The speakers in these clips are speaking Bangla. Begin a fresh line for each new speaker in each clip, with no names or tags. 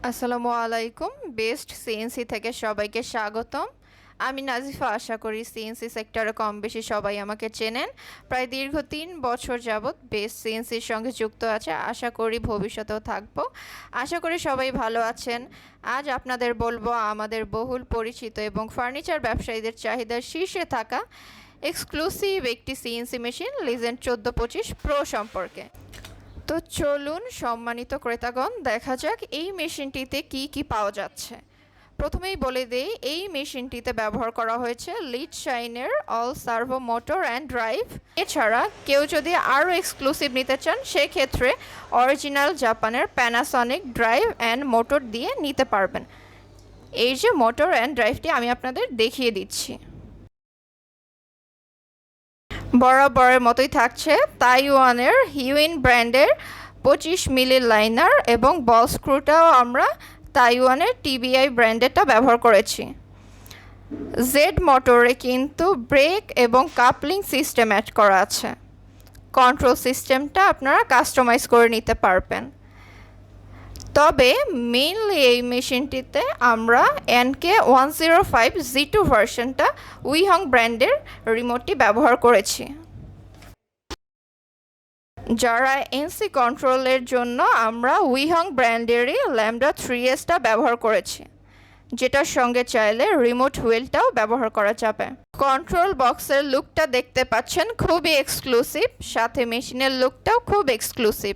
আসসালামু আলাইকুম। বেস্ট সিএনসি থেকে সবাইকে স্বাগতম। আমি নাজিফা। আশা করি সিএনসি সেক্টরে কম বেশি সবাই আমাকে চেনেন। প্রায় দীর্ঘ 3 বছর যাবৎ বেস্ট সিএনসির সঙ্গে যুক্ত আছে। আশা করি ভবিষ্যতেও থাকবো। আশা করি সবাই ভালো আছেন। আজ আপনাদের বলবো আমাদের বহুল পরিচিত এবং ফার্নিচার ব্যবসায়ীদের চাহিদার শীর্ষে থাকা এক্সক্লুসিভ একটি সিএনসি মেশিন লিজেন্ড 1425 প্রো সম্পর্কে। তো চলুন সম্মানিত ক্রেতাগণ, দেখা যাক এই মেশিনটিতে কি কি পাওয়া যাচ্ছে। প্রথমেই বলে দেই, এই মেশিনটিতে ব্যবহার করা হয়েছে লিড শাইনের all servo motor and drive. এছাড়া কেউ যদি আরও এক্সক্লুসিভ নিতে চান, সেক্ষেত্রে অরিজিনাল জাপানের প্যানাসনিক ড্রাইভ অ্যান্ড মোটর দিয়ে নিতে পারবেন। এই যে মোটর অ্যান্ড ড্রাইভটি আমি আপনাদের দেখিয়ে দিচ্ছি। বরাবরের মতোই থাকছে তাইওয়ানের হিউইন ব্র্যান্ডের 25 মিলি লাইনার এবং বল স্ক্রুটাও আমরা তাইওয়ানের টিবিআই ব্র্যান্ডেরটা ব্যবহার করেছি। জেড মোটরে কিন্তু ব্রেক এবং কাপলিং সিস্টেম অ্যাড করা আছে। কন্ট্রোল সিস্টেমটা আপনারা কাস্টমাইজ করে নিতে পারবেন। তবে মেইনলি এই মেশিনটিতে আমরা NK105Z2 ভার্সনটা উইহং ব্র্যান্ডের রিমোটটি ব্যবহার করেছি। যারা এনসি কন্ট্রোলের জন্য আমরা উইহং ব্র্যান্ডেরই ল্যামডা 3Sটা ব্যবহার করেছি, যেটার সঙ্গে চাইলে রিমোট হুইলটাও ব্যবহার করা যাবে। কন্ট্রোল বক্সের লুকটা দেখতে পাচ্ছেন, খুবই এক্সক্লুসিভ। সাথে মেশিনের লুকটাও খুব এক্সক্লুসিভ।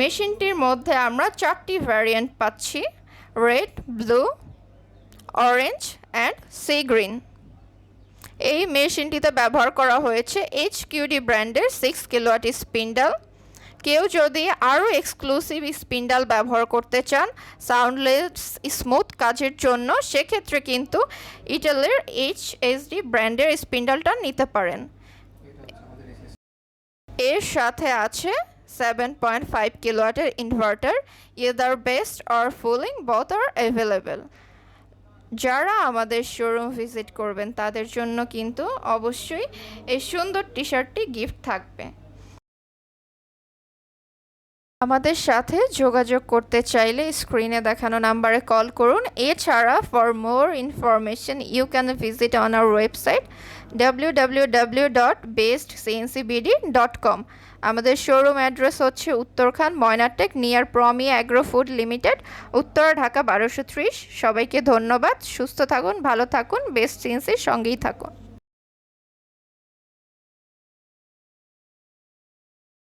মেশিনটির মধ্যে আমরা 4টি ভ্যারিয়েন্ট পাচ্ছি: red, blue, orange and sea green. এই মেশিনটিতে ব্যবহার করা হয়েছে HQD ব্র্যান্ডের 6 কিলোওয়াট স্পিন্ডাল। কেউ যদি আরও এক্সক্লুসিভ স্পিন্ডাল ব্যবহার করতে চান সাউন্ডলেস স্মুথ কাজের জন্য, সেক্ষেত্রে কিন্তু ইটেলের HSD ব্র্যান্ডের স্পিন্ডালটা নিতে পারেন। এর সাথে আছে 7.5 কিলোওয়াটের inverter. Either best or fulling both are available. যারা আমাদের শোরুম ভিজিট করবেন তাদের জন্য কিন্তু অবশ্যই এই সুন্দর টি শার্টটি গিফট থাকবে। আমাদের সাথে যোগাযোগ করতে চাইলে স্ক্রিনে দেখানো নাম্বারে কল করুন। এছাড়া for more information you can visit on our website www.bestcncbd.com। আমাদের শোরুম অ্যাড্রেস হচ্ছে Uttarkhan Mainartek near Promi agro food limited, উত্তর ঢাকা 1230। সবাইকে ধন্যবাদ। সুস্থ থাকুন, ভালো থাকুন, বেস্ট সিএনসির সঙ্গেই থাকুন।